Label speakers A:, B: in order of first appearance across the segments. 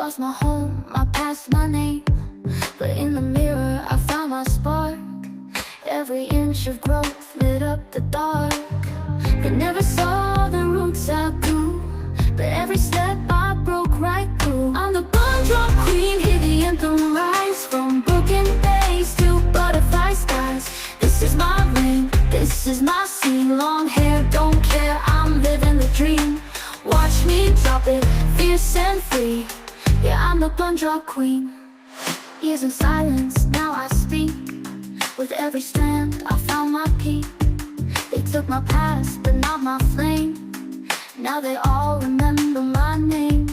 A: lost my home, my past, my name, but in the mirror I found my spark. Every inch of growth lit up the dark. They never saw the roots I grew, but every step I broke right through. I'm the bundrop queen, hear the anthem rise. From broken base to butterfly skies. This is my ring, this is my scene. Long hair, don't care, I'm living the dream. Watch me drop it, fierce and free. Yeah, I'm the bundrop queen. Years in silence, now I speak. With every strand, I found my peak. They took my past, but not my flame. Now they all remember my name.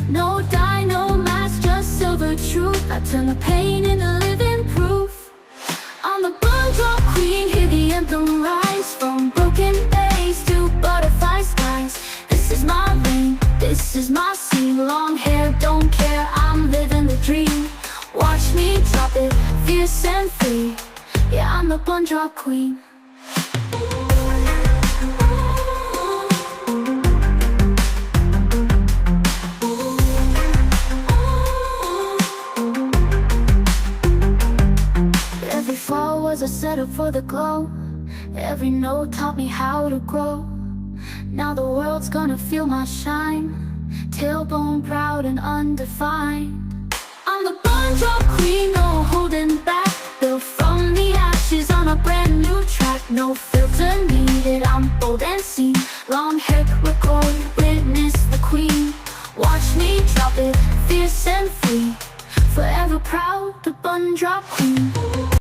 A: No dye, no mask, just silver truth. I turn the pain into living proof. I'm the bundrop queen, hear the anthem rise. From broken base to butterfly skies. This is my ring, this is my scene. Long hair, don't care, I'm living the dream. Watch me drop it, fierce and free. Yeah, I'm the bundrop queen. Every fall was a setup for the glow. Every note taught me how to grow. Now the world's gonna feel my shine. Tailbone proud and undefined. I'm the bundrop queen, no holding back. They'll